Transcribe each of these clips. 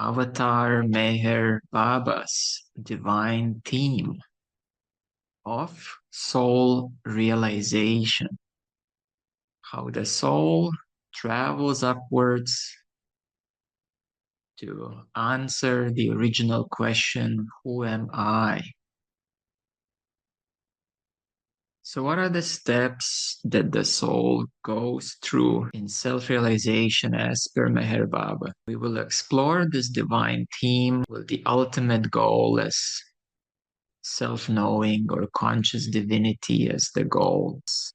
Avatar Meher Baba's divine theme of soul realization, how the soul travels upwards to answer the original question, who am I? So what are the steps that the soul goes through in self-realization as per Meher Baba? We will explore this divine theme with the ultimate goal as self-knowing or conscious divinity as the goals.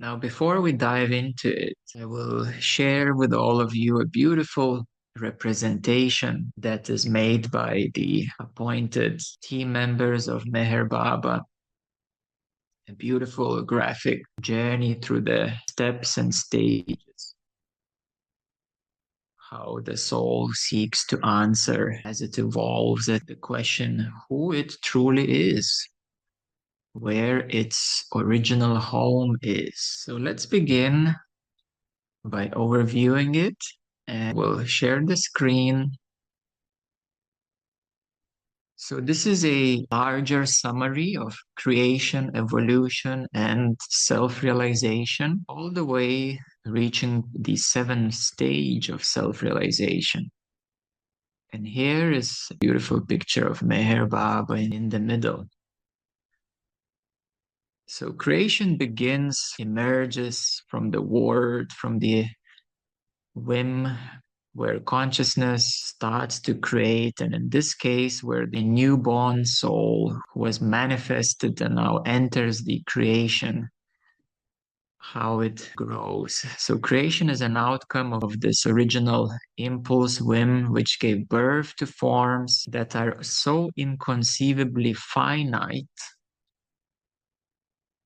Now, before we dive into it, I will share with all of you a beautiful representation that is made by the appointed team members of Meher Baba. A beautiful graphic journey through the steps and stages. How the soul seeks to answer as it evolves at the question who it truly is, where its original home is. So let's begin by overviewing it, and we'll share the screen. So this is a larger summary of creation, evolution, and self-realization, all the way reaching the seventh stage of self-realization. And here is a beautiful picture of Meher Baba in the middle. So creation begins, emerges from the word, from the whim, where consciousness starts to create, and in this case, where the newborn soul was manifested and now enters the creation, how it grows. So creation is an outcome of this original impulse, whim, which gave birth to forms that are so inconceivably finite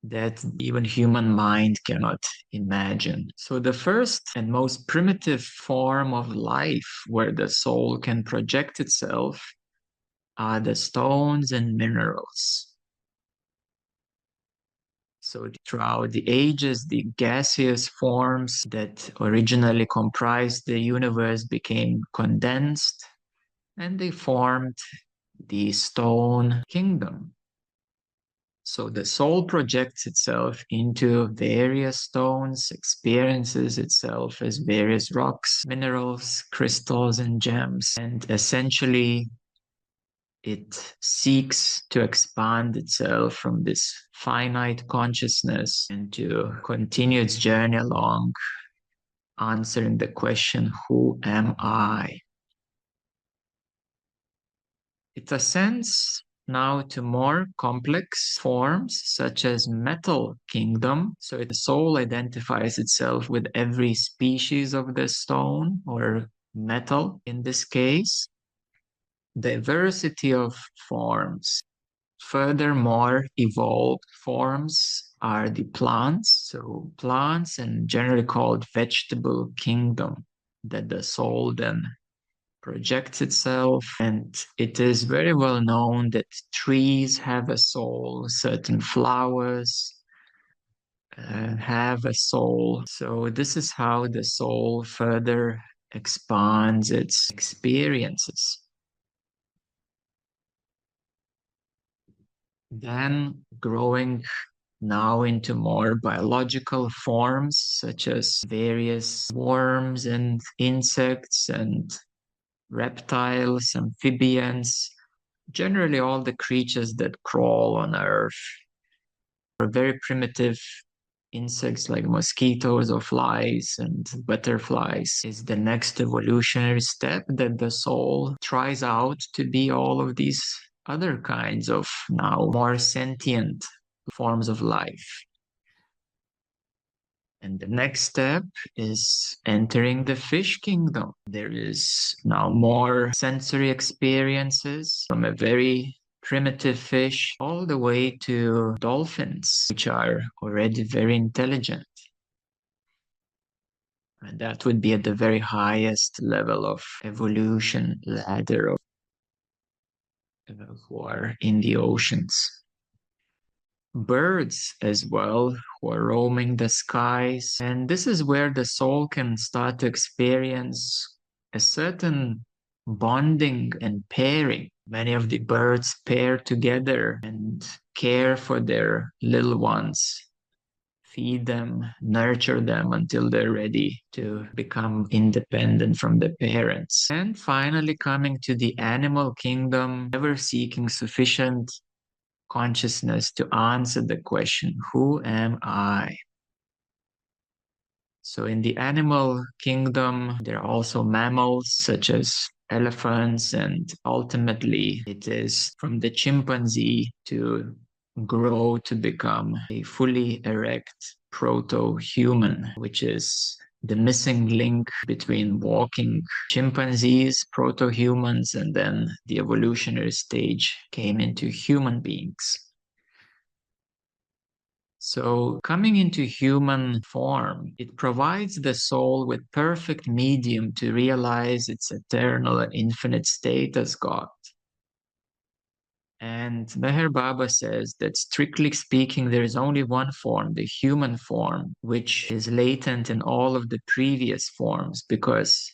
that even human mind cannot imagine. So the first and most primitive form of life where the soul can project itself are the stones and minerals. So throughout the ages, the gaseous forms that originally comprised the universe became condensed and they formed the stone kingdom. So the soul projects itself into various stones, experiences itself as various rocks, minerals, crystals, and gems. And essentially, it seeks to expand itself from this finite consciousness and to continue its journey along, answering the question, who am I? It ascends now to more complex forms such as metal kingdom. So the soul identifies itself with every species of the stone or metal in this case. Diversity of forms. Furthermore, evolved forms are the plants. So plants and generally called vegetable kingdom that the soul then projects itself, and it is very well known that trees have a soul, certain flowers have a soul. So this is how the soul further expands its experiences. Then growing now into more biological forms such as various worms and insects and reptiles, amphibians, generally all the creatures that crawl on Earth, or very primitive insects like mosquitoes or flies and butterflies, is the next evolutionary step that the soul tries out to be all of these other kinds of now more sentient forms of life. And the next step is entering the fish kingdom. There is now more sensory experiences from a very primitive fish all the way to dolphins, which are already very intelligent. And that would be at the very highest level of evolution ladder of who are in the oceans. Birds as well who are roaming the skies. And this is where the soul can start to experience a certain bonding and pairing. Many of the birds pair together and care for their little ones, feed them, nurture them until they're ready to become independent from the parents. And finally, coming to the animal kingdom, ever seeking sufficient consciousness to answer the question, who am I? So in the animal kingdom, there are also mammals such as elephants, and ultimately it is from the chimpanzee to grow to become a fully erect proto-human, which is the missing link between walking chimpanzees, proto-humans, and then the evolutionary stage came into human beings. So coming into human form, it provides the soul with perfect medium to realize its eternal and infinite state as God. And Meher Baba says that strictly speaking, there is only one form, the human form, which is latent in all of the previous forms, because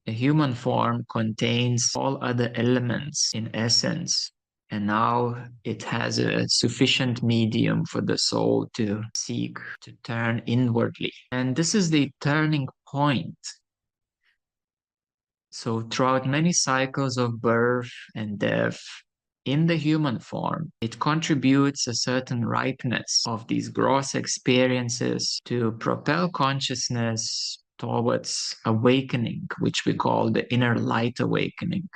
the human form contains all other elements in essence. And now it has a sufficient medium for the soul to seek, to turn inwardly. And this is the turning point. So throughout many cycles of birth and death, in the human form, it contributes a certain ripeness of these gross experiences to propel consciousness towards awakening, which we call the inner light awakening.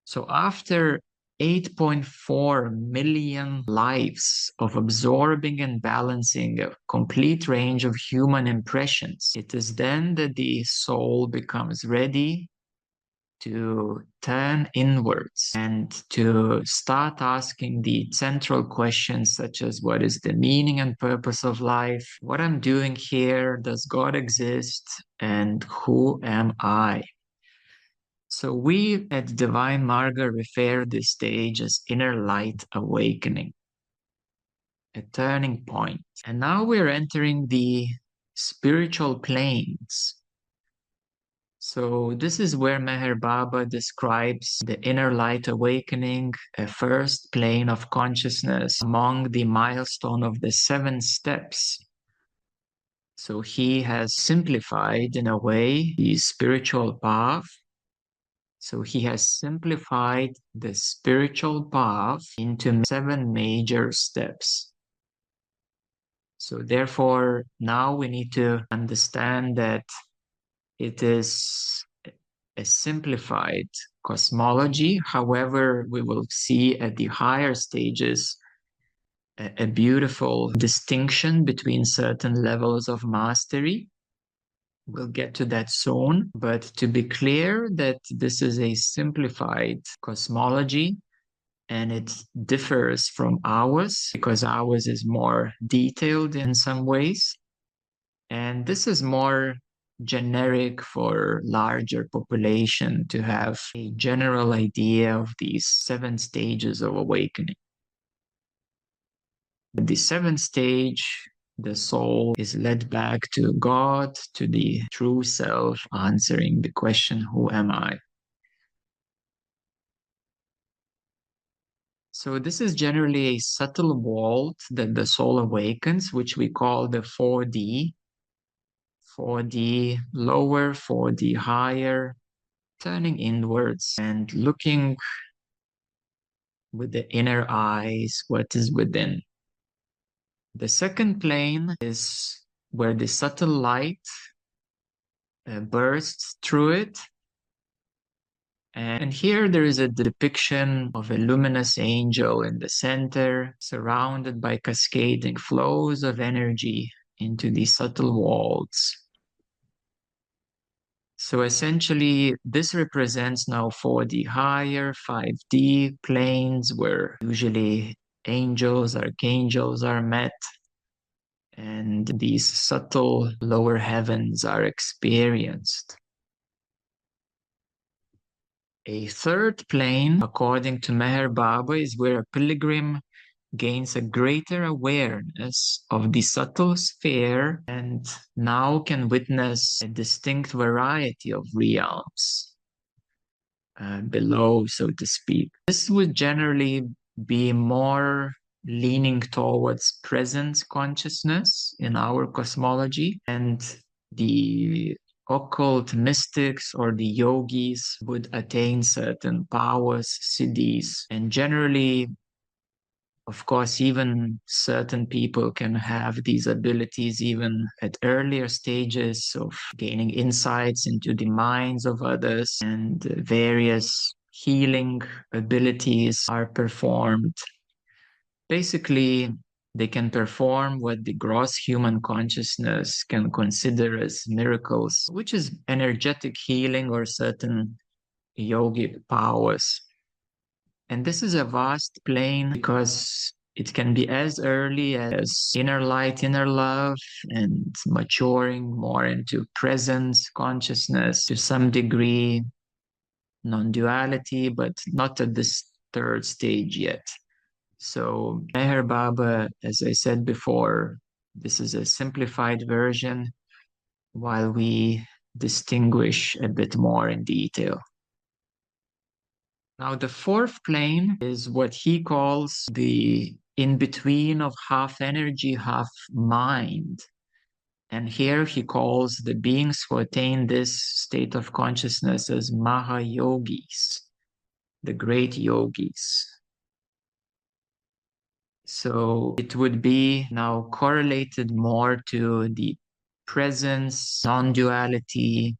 So after 8.4 million lives of absorbing and balancing a complete range of human impressions, it is then that the soul becomes ready to turn inwards and to start asking the central questions such as what is the meaning and purpose of life, what I'm doing here, does God exist, and who am I? So we at Divine Marga refer this stage as inner light awakening, a turning point. And now we're entering the spiritual planes. So this is where Meher Baba describes the inner light awakening, a first plane of consciousness among the milestone of the 7 steps. So he has simplified in a way the spiritual path. So he has simplified the spiritual path into 7 major steps. So therefore, now we need to understand that it is a simplified cosmology. However, we will see at the higher stages a beautiful distinction between certain levels of mastery. We'll get to that soon, but to be clear that this is a simplified cosmology and it differs from ours because ours is more detailed in some ways. And this is more generic for larger population to have a general idea of these 7 stages of awakening. The 7th stage, the soul is led back to God, to the true self, answering the question, who am I? So this is generally a subtle vault that the soul awakens, which we call the 4D. 4D lower, 4D higher, turning inwards and looking with the inner eyes what is within. The second plane is where the subtle light bursts through it. And here there is a depiction of a luminous angel in the center, surrounded by cascading flows of energy into the subtle walls. So essentially, this represents now 4D higher, 5D planes where usually angels, archangels are met, and these subtle lower heavens are experienced. A third plane, according to Meher Baba, is where a pilgrim gains a greater awareness of the subtle sphere and now can witness a distinct variety of realms below, so to speak. This would generally be more leaning towards present consciousness in our cosmology, and the occult mystics or the yogis would attain certain powers, siddhis, and generally, of course, even certain people can have these abilities even at earlier stages of gaining insights into the minds of others, and various healing abilities are performed. Basically, they can perform what the gross human consciousness can consider as miracles, which is energetic healing or certain yogic powers. And this is a vast plane because it can be as early as inner light, inner love, and maturing more into presence, consciousness, to some degree, non-duality, but not at this third stage yet. So Meher Baba, as I said before, this is a simplified version, while we distinguish a bit more in detail. Now, the fourth plane is what he calls the in-between of half energy, half mind. And here he calls the beings who attain this state of consciousness as Mahayogis, the great yogis. So it would be now correlated more to the presence, non-duality,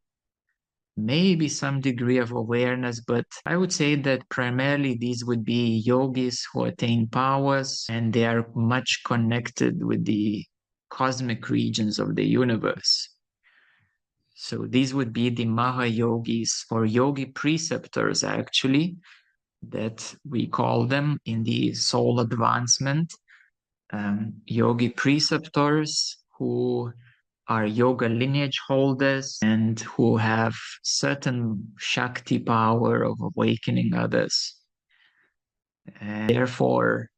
maybe some degree of awareness, but I would say that primarily these would be yogis who attain powers, and they are much connected with the cosmic regions of the universe. So these would be the Mahayogis, or yogi preceptors, actually, that we call them in the soul advancement. Yogi preceptors who are yoga lineage holders and who have certain Shakti power of awakening others. And therefore,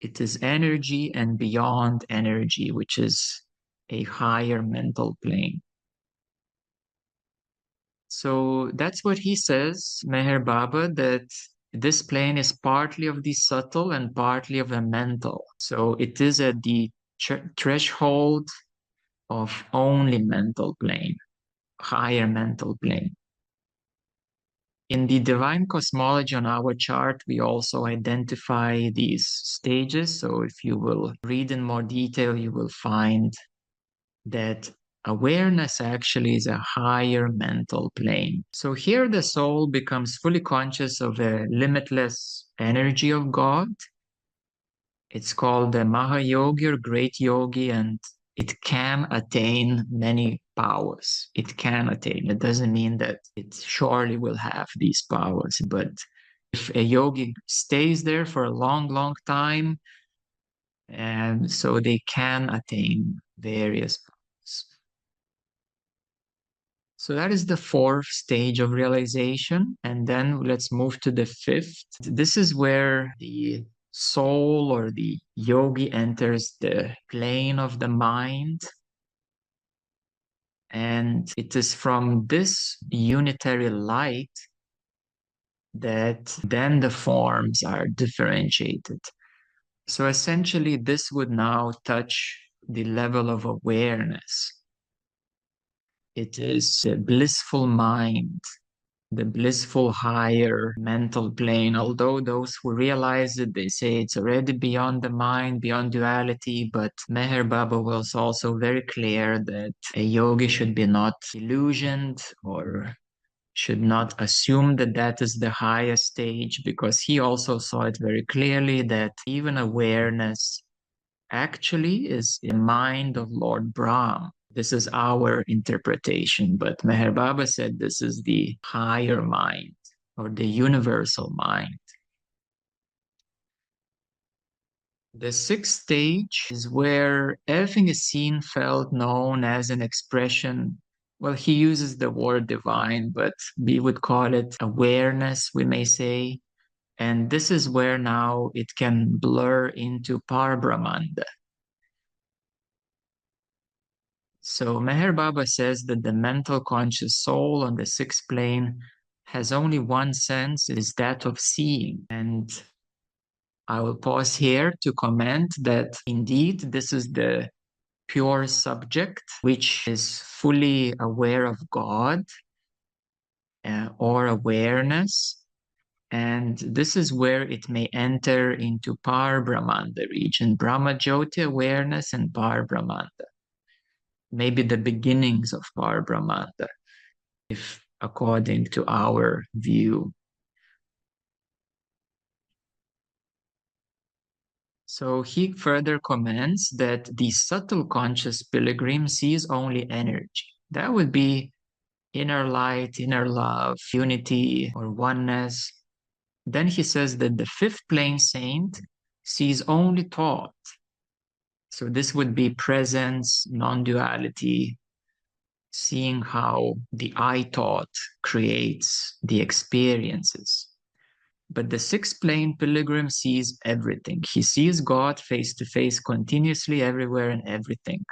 it is energy and beyond energy, which is a higher mental plane. So that's what he says, Meher Baba, that this plane is partly of the subtle and partly of the mental. So it is at the threshold of only mental plane, higher mental plane. In the divine cosmology on our chart, we also identify these stages. So if you will read in more detail, you will find that awareness actually is a higher mental plane. So here the soul becomes fully conscious of a limitless energy of God. It's called the Mahayogi or Great Yogi, and it can attain many powers. It can attain. It doesn't mean that it surely will have these powers, but if a yogi stays there for a long, long time, and so they can attain various powers. So that is the fourth stage of realization. And then let's move to the fifth. This is where the soul or the yogi enters the plane of the mind. And it is from this unitary light that then the forms are differentiated. So essentially, this would now touch the level of awareness. It is a blissful mind, the blissful higher mental plane. Although those who realize it, they say it's already beyond the mind, beyond duality. But Meher Baba was also very clear that a yogi should be not illusioned or should not assume that that is the highest stage, because he also saw it very clearly that even awareness actually is the mind of Lord Brahma. This is our interpretation, but Meher Baba said this is the higher mind or the universal mind. The sixth stage is where everything is seen, felt, known as an expression. Well, he uses the word divine, but we would call it awareness, we may say. And this is where now it can blur into Parbrahmanda. So Meher Baba says that the mental conscious soul on the sixth plane has only one sense, is that of seeing. And I will pause here to comment that indeed this is the pure subject, which is fully aware of God or awareness. And this is where it may enter into Parbrahmanda region, Brahma Jyoti awareness and Parbrahmanda. Maybe the beginnings of Parbrahmanda, if according to our view. So he further comments that the subtle conscious pilgrim sees only energy. That would be inner light, inner love, unity, or oneness. Then he says that the fifth plane saint sees only thought. So this would be presence, non-duality, seeing how the I thought creates the experiences. But the sixth plane pilgrim sees everything. He sees God face to face continuously everywhere and everything.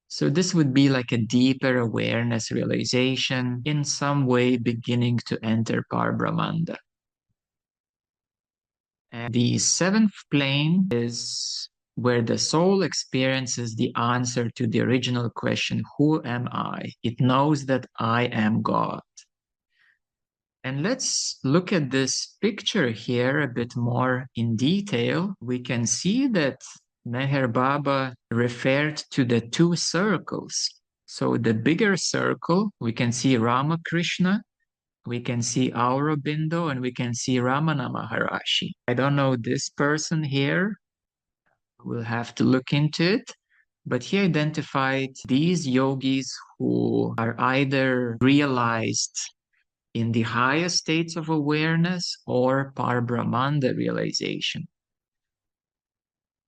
So this would be like a deeper awareness realization, in some way beginning to enter Parbrahmanda. And the seventh plane is where the soul experiences the answer to the original question, who am I? It knows that I am God. And let's look at this picture here a bit more in detail. We can see that Meher Baba referred to the two circles. So the bigger circle, we can see Ramakrishna, we can see Aurobindo, and we can see Ramana Maharashi. I don't know this person here. We'll have to look into it. But he identified these yogis who are either realized in the highest states of awareness or Parbrahmanda realization.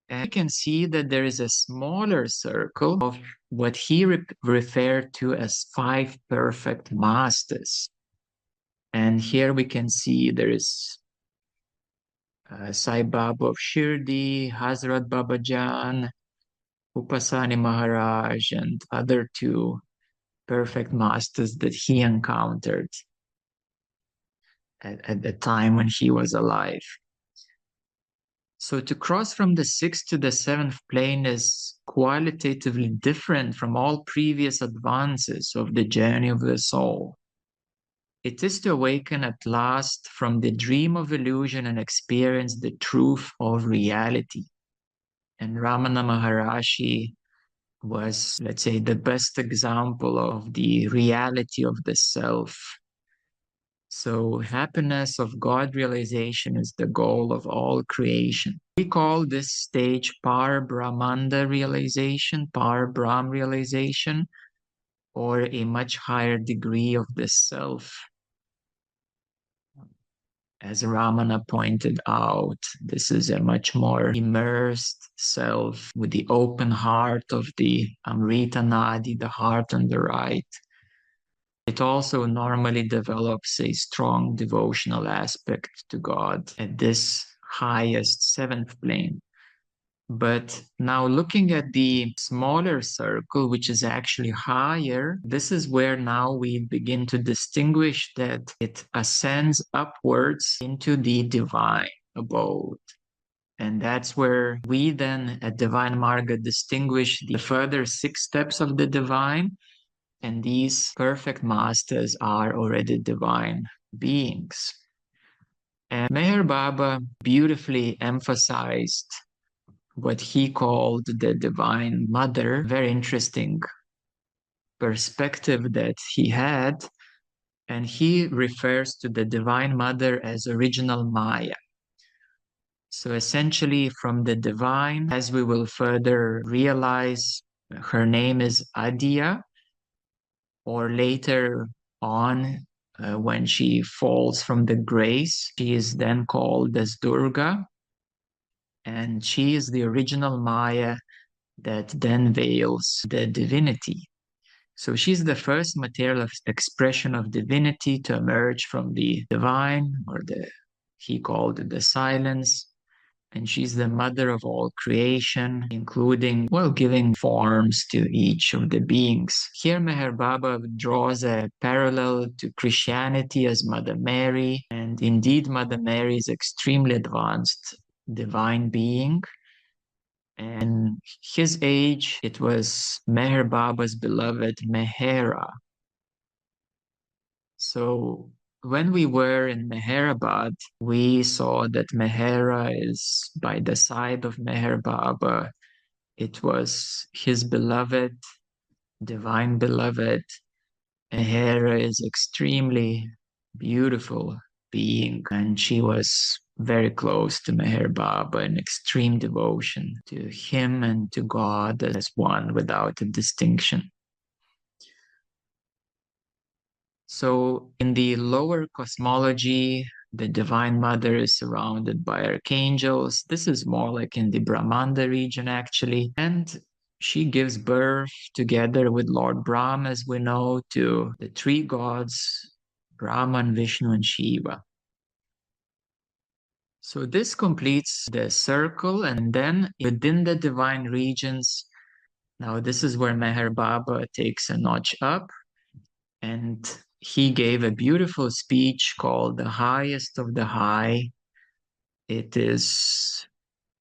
And you can see that there is a smaller circle of what he referred to as five perfect masters. And here we can see there is Sai Baba of Shirdi, Hazrat Babajan, Upasani Maharaj, and other two perfect masters that he encountered at the time when he was alive. So to cross from the sixth to the seventh plane is qualitatively different from all previous advances of the journey of the soul. It is to awaken at last from the dream of illusion and experience the truth of reality. And Ramana Maharashi was, let's say, the best example of the reality of the self. So happiness of God realization is the goal of all creation. We call this stage Parbrahmanda realization, Parbrahm realization, or a much higher degree of the self. As Ramana pointed out, this is a much more immersed self with the open heart of the Amrita Nadi, the heart on the right. It also normally develops a strong devotional aspect to God at this highest seventh plane. But now looking at the smaller circle, which is actually higher, this is where now we begin to distinguish that it ascends upwards into the divine abode. And that's where we then at Divine Marga distinguish the further six steps of the divine. And these perfect masters are already divine beings. And Meher Baba beautifully emphasized what he called the Divine Mother. Very interesting perspective that he had. And he refers to the Divine Mother as original Maya. So essentially from the divine, as we will further realize, her name is Adya, or later on, when she falls from the grace, she is then called as Durga, and she is the original Maya that then veils the divinity. So she's the first material expression of divinity to emerge from the divine or the he called the silence. And she's the mother of all creation, including, well, giving forms to each of the beings. Here, Meher Baba draws a parallel to Christianity as Mother Mary. And indeed, Mother Mary is extremely advanced divine being. And his age, it was Meher Baba's beloved Mehera. So when we were in Meherabad, we saw that Mehera is by the side of Meher Baba. It was his beloved, divine beloved. Mehera is extremely beautiful being, and she was very close to Meher Baba in extreme devotion to him and to God as one without a distinction. So in the lower cosmology, the Divine Mother is surrounded by archangels. This is more like in the Brahmanda region, actually. And she gives birth together with Lord Brahma, as we know, to the three gods, Brahman, Vishnu, and Shiva. So this completes the circle. And then within the divine regions, now this is where Meher Baba takes a notch up. And he gave a beautiful speech called The Highest of the High. It is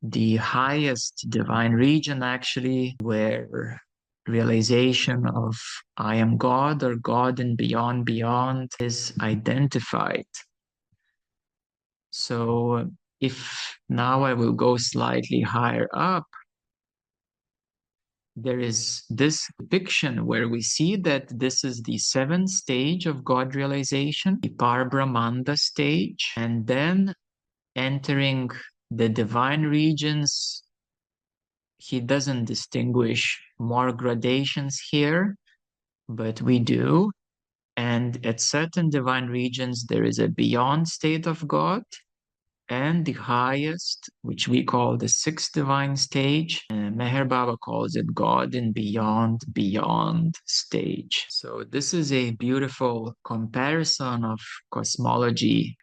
the highest divine region, actually, where realization of I am God or God and beyond is identified. So if now I will go slightly higher up, there is this depiction where we see that this is the seventh stage of God realization, the Parbrahmanda stage, and then entering the divine regions. He doesn't distinguish more gradations here, but we do. And at certain divine regions, there is a beyond state of God, and the highest, which we call the sixth divine stage. Meher Baba calls it God in beyond stage. So this is a beautiful comparison of cosmology,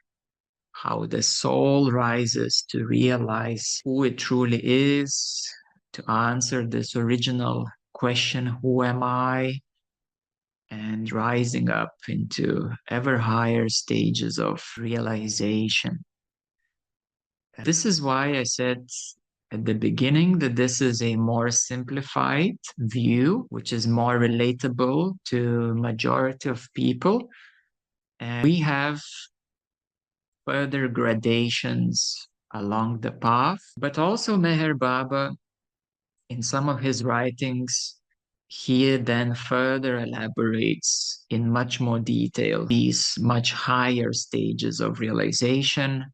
how the soul rises to realize who it truly is, to answer this original question, who am I? And rising up into ever higher stages of realization. This is why I said at the beginning that this is a more simplified view, which is more relatable to majority of people. And we have further gradations along the path, but also Meher Baba, in some of his writings, he then further elaborates in much more detail these much higher stages of realization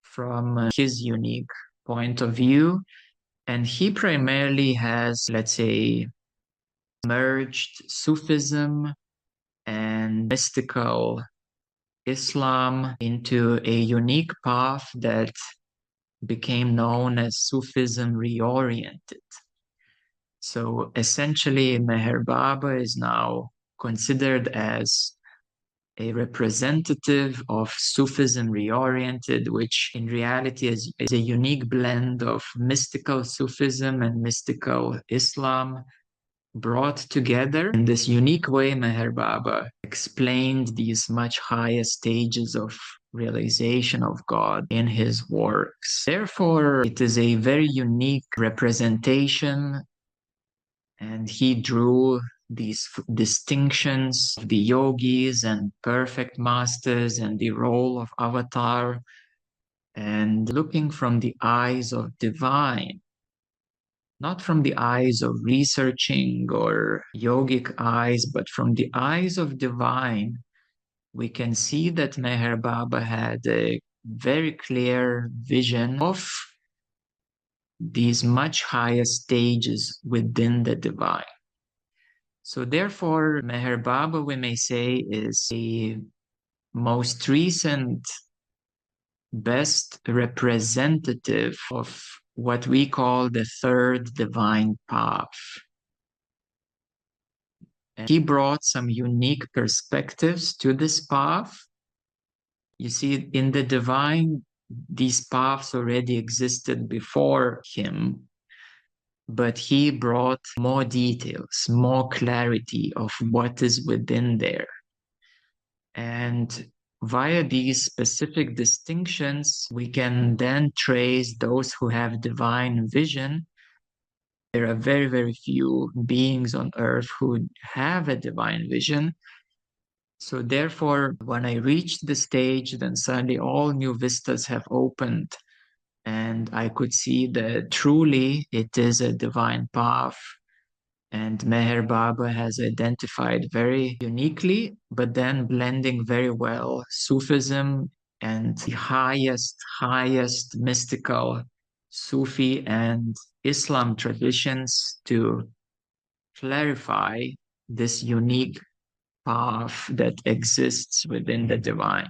from his unique point of view. And he primarily has, let's say, merged Sufism and mystical Islam into a unique path that became known as Sufism reoriented. So essentially, Meher Baba is now considered as a representative of Sufism reoriented, which in reality is a unique blend of mystical Sufism and mystical Islam brought together. In this unique way, Meher Baba explained these much higher stages of realization of God in his works. Therefore, it is a very unique representation, and he drew these distinctions of the yogis and perfect masters and the role of avatar, and looking from the eyes of divine, not from the eyes of researching or yogic eyes, but from the eyes of divine. We can see that Meher Baba had a very clear vision of these much higher stages within the divine. So therefore, Meher Baba, we may say, is the most recent, best representative of what we call the third divine path. And he brought some unique perspectives to this path You see, in the divine, these paths already existed before him, but he brought more details, more clarity of what is within there. And via these specific distinctions, we can then trace those who have divine vision. There are very, very few beings on earth who have a divine vision. So therefore, when I reached the stage, then suddenly all new vistas have opened, and I could see that truly it is a divine path. And Meher Baba has identified very uniquely, but then blending very well Sufism and the highest mystical Sufi and Islam traditions to clarify this unique path that exists within the divine.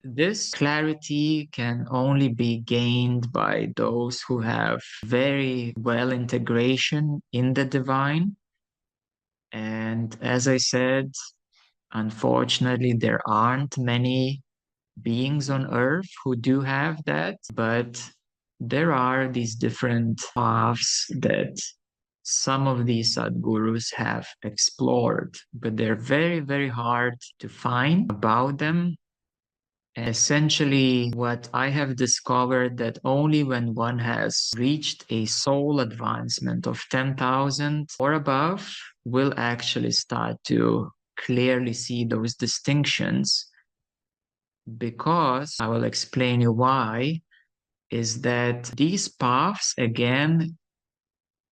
This clarity can only be gained by those who have very well integration in the divine. And as I said, unfortunately, there aren't many beings on earth who do have that, but there are these different paths that some of these Sadgurus have explored, but they're very, very hard to find about them. Essentially, what I have discovered that only when one has reached a soul advancement of 10,000 or above will actually start to clearly see those distinctions, because I will explain you why, is that these paths again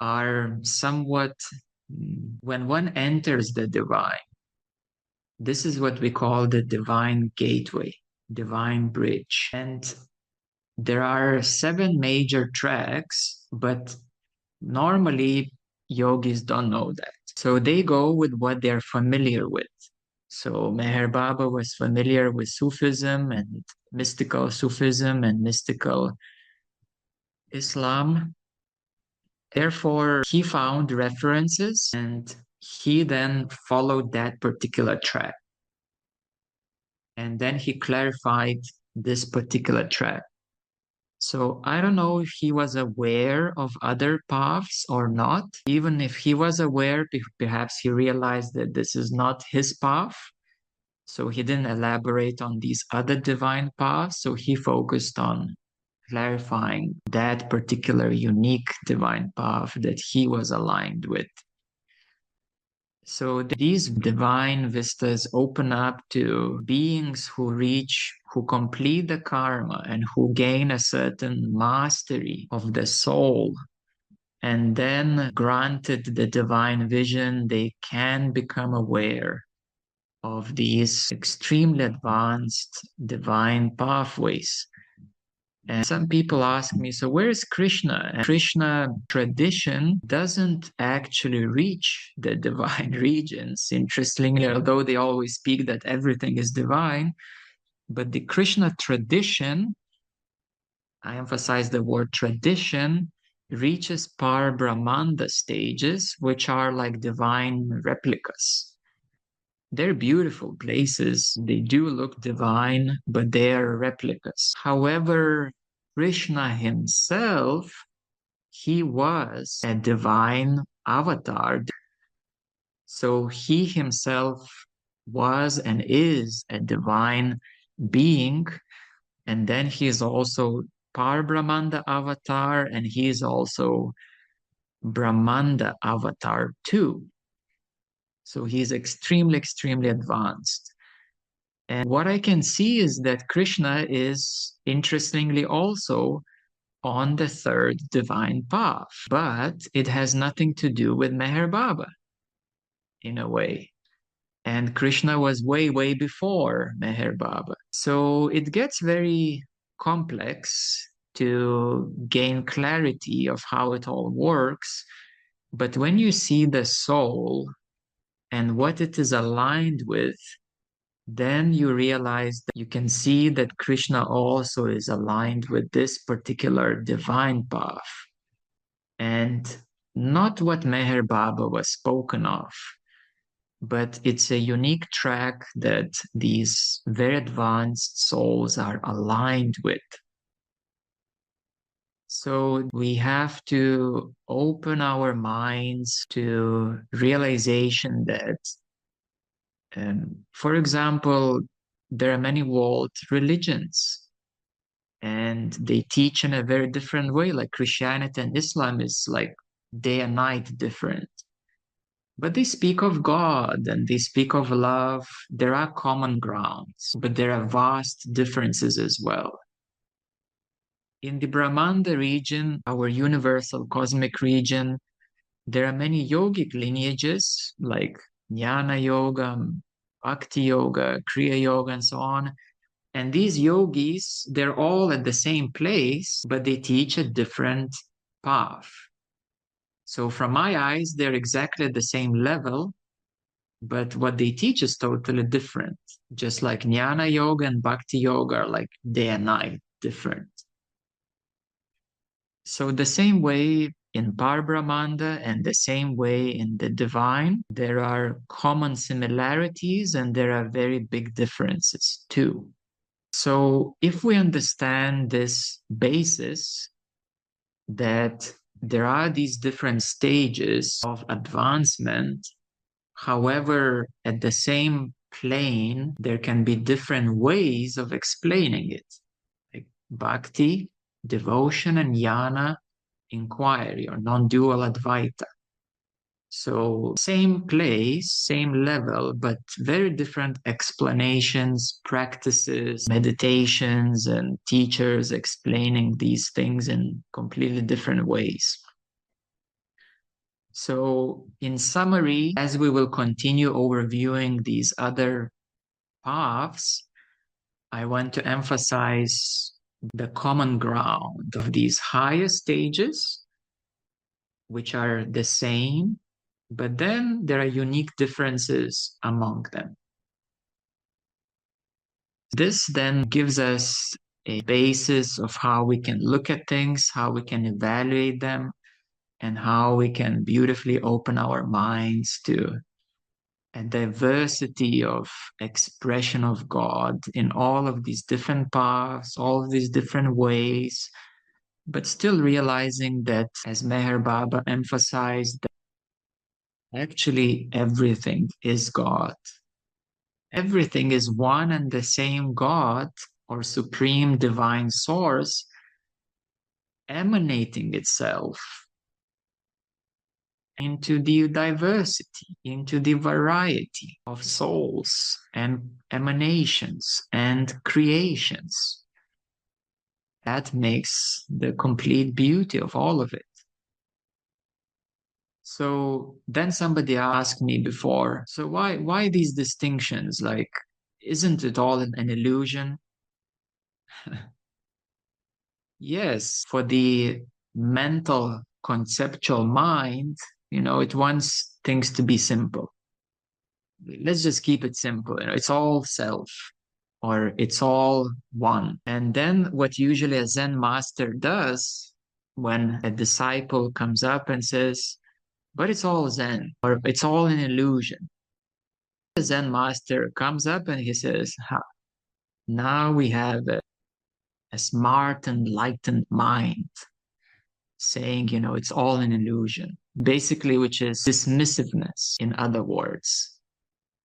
are somewhat, when one enters the divine, this is what we call the divine gateway, divine bridge. And there are 7 major tracks, but normally yogis don't know that. So they go with what they're familiar with. So Meher Baba was familiar with Sufism and mystical Sufism and mystical Islam. Therefore, he found references and he then followed that particular track. And then he clarified this particular track. So I don't know if he was aware of other paths or not. Even if he was aware, perhaps he realized that this is not his path. So he didn't elaborate on these other divine paths. So he focused on clarifying that particular unique divine path that he was aligned with. So these divine vistas open up to beings who complete the karma and who gain a certain mastery of the soul. And then, granted the divine vision, they can become aware of these extremely advanced divine pathways. And some people ask me, so where is Krishna? And Krishna tradition doesn't actually reach the divine regions. Interestingly, although they always speak that everything is divine, but the Krishna tradition, I emphasize the word tradition, reaches Parbrahmanda stages, which are like divine replicas. They're beautiful places. They do look divine, but they are replicas. However, Krishna himself, he was a divine avatar. So he himself was and is a divine being. And then he is also Parbrahmanda avatar, and he is also Brahmanda avatar too. So he's extremely, extremely advanced. And what I can see is that Krishna is interestingly also on the 3rd divine path, but it has nothing to do with Meher Baba in a way. And Krishna was way, way before Meher Baba. So it gets very complex to gain clarity of how it all works. But when you see the soul and what it is aligned with, then you realize that you can see that Krishna also is aligned with this particular divine path and not what Meher Baba was spoken of. but it's a unique track that these very advanced souls are aligned with. So we have to open our minds to realization that, for example, there are many world religions and they teach in a very different way. Like Christianity and Islam is like day and night different. But they speak of God and they speak of love. There are common grounds, but there are vast differences as well. In the Brahmanda region, our universal cosmic region, there are many yogic lineages like Jnana Yoga, Bhakti Yoga, Kriya Yoga, and so on. And these yogis, they're all at the same place, but they teach a different path. So, from my eyes, they're exactly at the same level, but what they teach is totally different. Just like Jnana Yoga and Bhakti Yoga are like day and night different. So the same way in Parbrahmanda and the same way in the divine, there are common similarities and there are very big differences too. So if we understand this basis that there are these different stages of advancement, however, at the same plane, there can be different ways of explaining it. Like bhakti, devotion, and jnana, inquiry or non-dual advaita. So same place, same level, but very different explanations, practices, meditations, and teachers explaining these things in completely different ways. So in summary, as we will continue overviewing these other paths, I want to emphasize the common ground of these higher stages, which are the same, but then there are unique differences among them. This then gives us a basis of how we can look at things, how we can evaluate them, and how we can beautifully open our minds to a diversity of expression of God in all of these different paths, all of these different ways, but still realizing that, as Meher Baba emphasized, that actually everything is God. Everything is one and the same God or supreme divine source emanating itself into the diversity, into the variety of souls and emanations and creations. That makes the complete beauty of all of it. So then somebody asked me before, so why these distinctions? Like, isn't it all an illusion? Yes, for the mental conceptual mind, it wants things to be simple. Let's just keep it simple. It's all self or it's all one. And then what usually a Zen master does when a disciple comes up and says, but it's all Zen or it's all an illusion. The Zen master comes up and he says, now we have a smart, enlightened mind saying, it's all an illusion, basically, which is dismissiveness, in other words.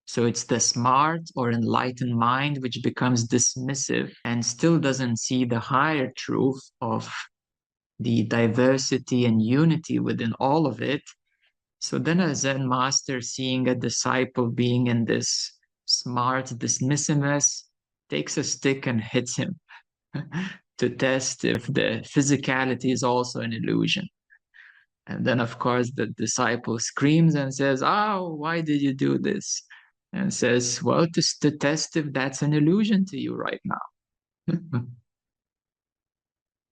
So it's the smart or enlightened mind which becomes dismissive and still doesn't see the higher truth of the diversity and unity within all of it. So then a Zen master seeing a disciple being in this smart dismissiveness takes a stick and hits him to test if the physicality is also an illusion. And then, of course, the disciple screams and says, oh, why did you do this? And says, well, to test if that's an illusion to you right now.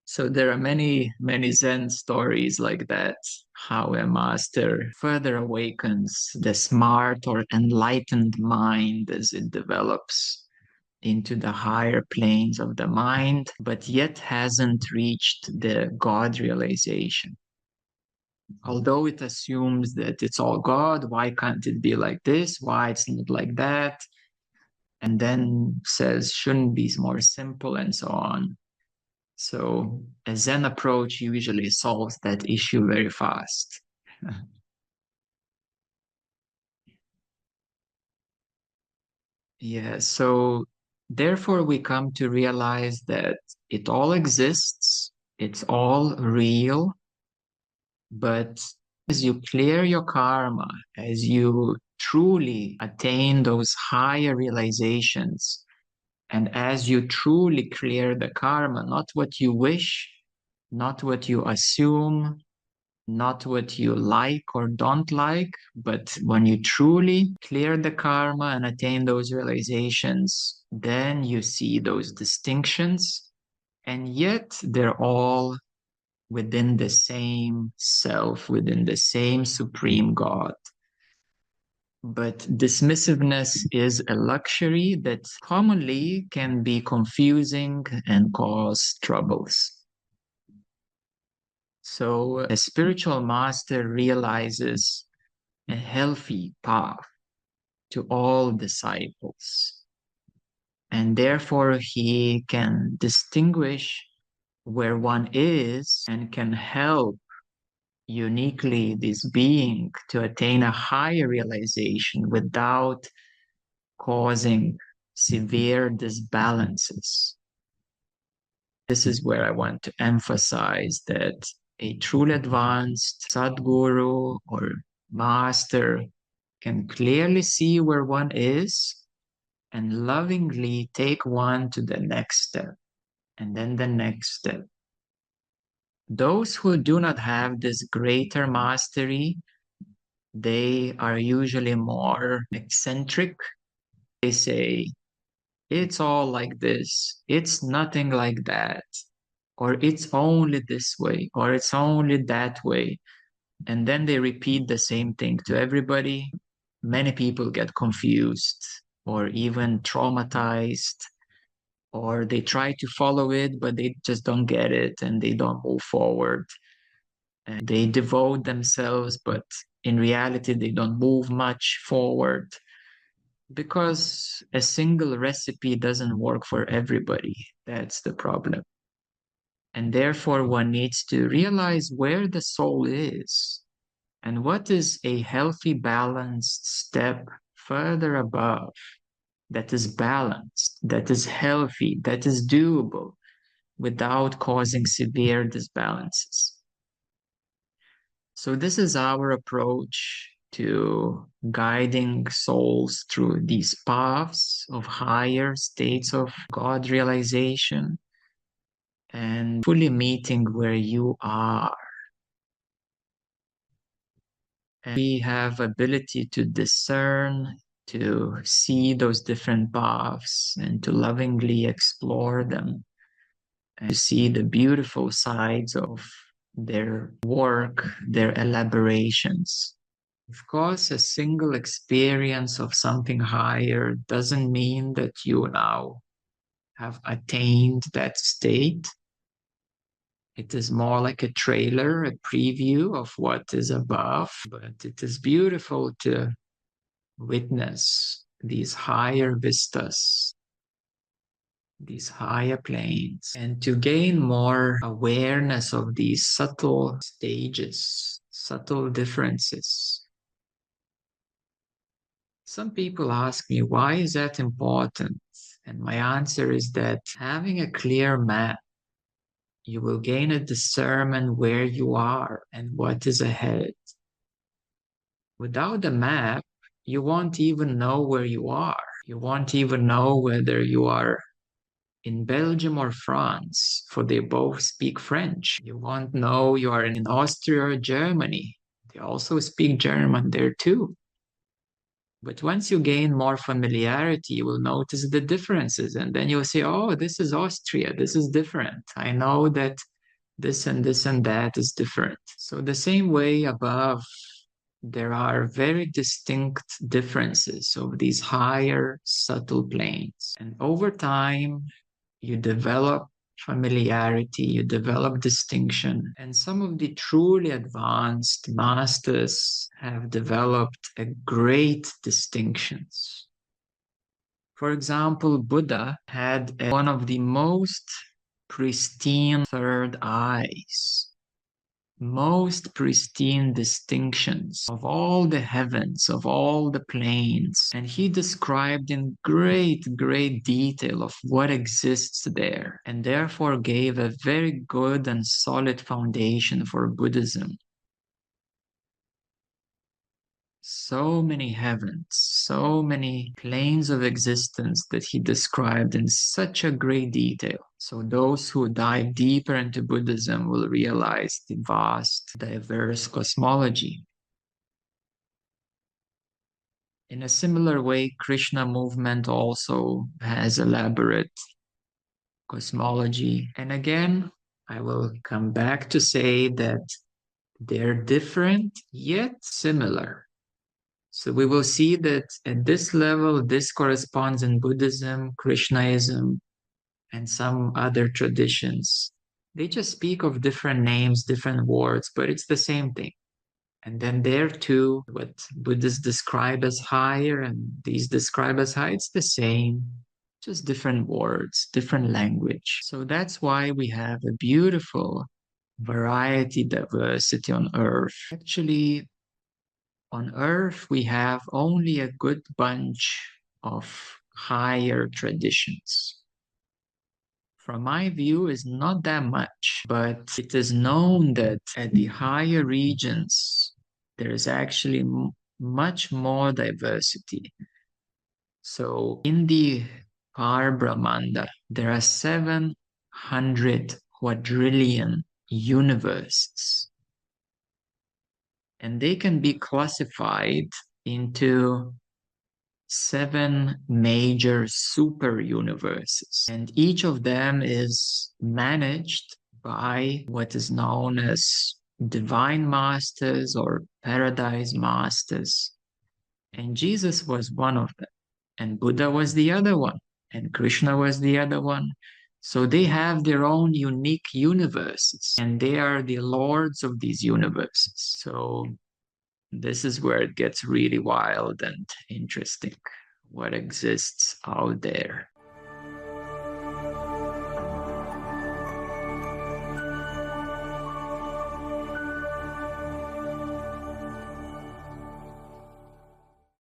So there are many, many Zen stories like that, how a master further awakens the smart or enlightened mind as it develops into the higher planes of the mind, but yet hasn't reached the God realization. Although it assumes that it's all God, why can't it be like this? Why it's not like that? And then says shouldn't be more simple and so on. So a Zen approach usually solves that issue very fast. Yeah, so therefore we come to realize that it all exists, it's all real, but as you clear your karma, as you truly attain those higher realizations, and as you truly clear the karma, not what you wish, not what you assume, not what you like or don't like, but when you truly clear the karma and attain those realizations, then you see those distinctions, and yet they're all within the same self, within the same supreme God. But dismissiveness is a luxury that commonly can be confusing and cause troubles. So a spiritual master realizes a healthy path to all disciples, and therefore he can distinguish where one is and can help uniquely this being to attain a higher realization without causing severe disbalances. This is where I want to emphasize that a truly advanced Sadguru or master can clearly see where one is and lovingly take one to the next step and then the next step. Those who do not have this greater mastery, they are usually more eccentric. They say, it's all like this, it's nothing like that, or it's only this way, or it's only that way. And then they repeat the same thing to everybody. Many people get confused or even traumatized, or they try to follow it, but they just don't get it and they don't move forward. And they devote themselves, but in reality, they don't move much forward because a single recipe doesn't work for everybody. That's the problem. And therefore, one needs to realize where the soul is and what is a healthy, balanced step further above that is balanced, that is healthy, that is doable without causing severe disbalances. So, this is our approach to guiding souls through these paths of higher states of God realization and fully meeting where you are. And we have ability to discern, to see those different paths and to lovingly explore them and to see the beautiful sides of their work, their elaborations. Of course, a single experience of something higher doesn't mean that you now have attained that state. It is more like a trailer, a preview of what is above, but it is beautiful to witness these higher vistas, these higher planes, and to gain more awareness of these subtle stages, subtle differences. Some people ask me, why is that important? And my answer is that having a clear map, you will gain a discernment where you are and what is ahead. Without a map, you won't even know where you are. You won't even know whether you are in Belgium or France, for they both speak French. You won't know you are in Austria or Germany. They also speak German there too. But once you gain more familiarity, you will notice the differences. And then you'll say, oh, this is Austria. This is different. I know that this and that is different. So, the same way above, there are very distinct differences of these higher, subtle planes. And over time, you develop familiarity, you develop distinction. And some of the truly advanced masters have developed a great distinctions. For example, Buddha had one of the most pristine third eyes, most pristine distinctions of all the heavens, of all the planes. And he described in great detail of what exists there, and therefore gave a very good and solid foundation for Buddhism. So many heavens, so many planes of existence that he described in such a great detail. So those who dive deeper into Buddhism will realize the vast, diverse cosmology. In a similar way, Krishna movement also has elaborate cosmology. And again, I will come back to say that they're different yet similar. So we will see that at this level, this corresponds in Buddhism, Krishnaism, and some other traditions. They just speak of different names, different words, but it's the same thing. And then there too, what Buddhists describe as higher and these describe as high, it's the same, just different words, different language. So that's why we have a beautiful variety, diversity on earth. Actually, on earth, we have only a good bunch of higher traditions. From my view, is not that much, but it is known that at the higher regions, there is actually much more diversity. So in the Brahmanda, there are 700 quadrillion universes, and they can be classified into 7 major super universes, and each of them is managed by what is known as divine masters or paradise masters. And Jesus was one of them, and Buddha was the other one, and Krishna was the other one. So they have their own unique universes, and they are the lords of these universes. So this is where it gets really wild and interesting, what exists out there.